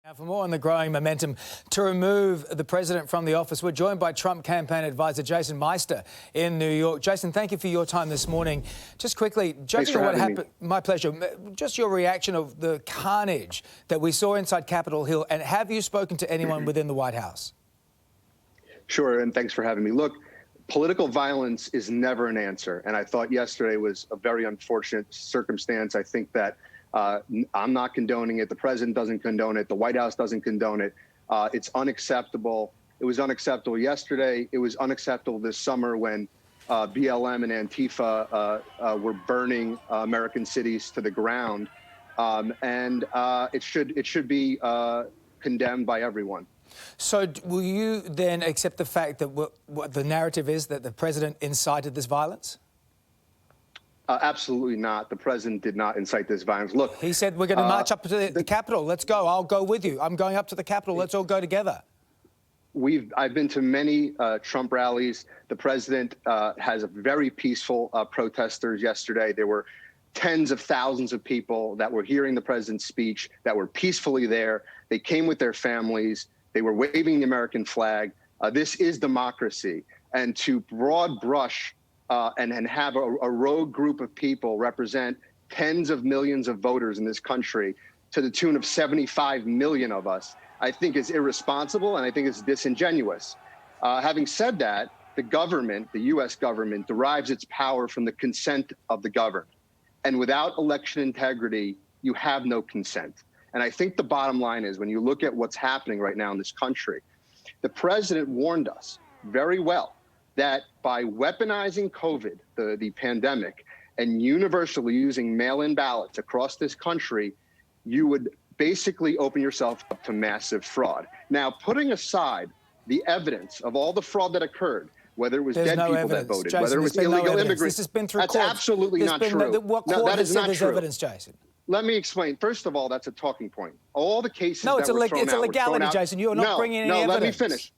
Now, for more on the growing momentum to remove the president from the office, we're joined by Trump campaign advisor Jason Meister in New York. Jason, thank you for your time this morning. Just quickly, judging on what happened, my pleasure, just your reaction of the carnage that we saw inside Capitol Hill, and have you spoken to anyone within the White House? Sure, and thanks for having me. Look, political violence is never an answer, and I thought yesterday was a very unfortunate circumstance. I think that I'm not condoning it. The president doesn't condone it. The White House doesn't condone it. It's unacceptable. It was unacceptable yesterday. It was unacceptable this summer when BLM and Antifa were burning American cities to the ground, and it should be condemned by everyone. So will you then accept the fact that what the narrative is that the president incited this violence? Absolutely not. The president did not incite this violence. Look, he said, we're going to march up to the Capitol. Let's go. I'll go with you. I'm going up to the Capitol. Let's all go together. I've been to many Trump rallies. The president has a very peaceful protesters yesterday. There were tens of thousands of people that were hearing the president's speech that were peacefully there. They came with their families. They were waving the American flag. This is democracy. And to broad brush and have a rogue group of people represent tens of millions of voters in this country to the tune of 75 million of us, I think is irresponsible, and I think it's disingenuous. Having said that, the government, the U.S. government, derives its power from the consent of the governed. And without election integrity, you have no consent. And I think the bottom line is, when you look at what's happening right now in this country, the president warned us very well that by weaponizing COVID, the pandemic, and universally using mail-in ballots across this country, you would basically open yourself up to massive fraud. Now, putting aside the evidence of all the fraud that occurred, whether it was dead people that voted, Jason, whether it was illegal immigrants, this has been through that's courts. absolutely not true. What court that has is said not there's true. evidence, Jason? Let me explain. First of all, that's a talking point. All the cases no, it's that were thrown it's a legality, Jason. You're not bringing any evidence. No, let me finish.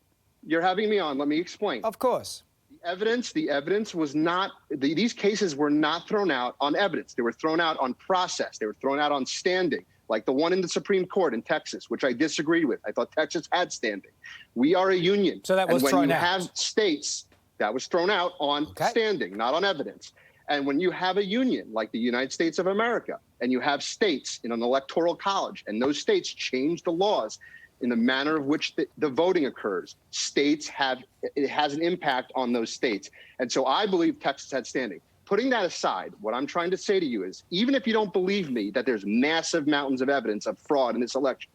You're having me on. Let me explain. Of course. The evidence was not, these cases were not thrown out on evidence. They were thrown out on process. They were thrown out on standing, like the one in the Supreme Court in Texas, which I disagreed with. I thought Texas had standing. We are a union. So that was thrown out. And when you have states, that was thrown out on standing, not on evidence. And when you have a union like the United States of America, and you have states in an electoral college, and those states change the laws in the manner of which the voting occurs, it has an impact on those states. And so I believe Texas had standing. Putting that aside, what I'm trying to say to you is, even if you don't believe me that there's massive mountains of evidence of fraud in this election,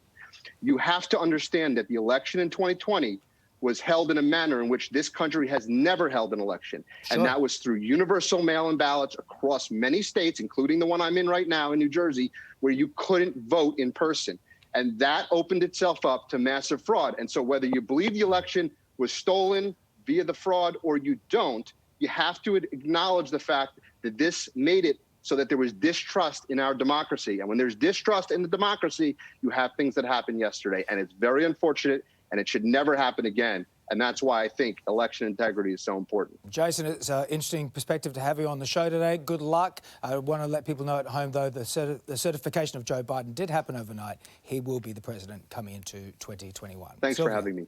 you have to understand that the election in 2020 was held in a manner in which this country has never held an election. Sure. And that was through universal mail-in ballots across many states, including the one I'm in right now in New Jersey, where you couldn't vote in person. And that opened itself up to massive fraud. And so whether you believe the election was stolen via the fraud or you don't, you have to acknowledge the fact that this made it so that there was distrust in our democracy. And when there's distrust in the democracy, you have things that happened yesterday. And it's very unfortunate, and it should never happen again. And that's why I think election integrity is so important. Jason, it's an interesting perspective to have you on the show today. Good luck. I want to let people know at home, though, the certification of Joe Biden did happen overnight. He will be the president coming into 2021. Thanks for having me.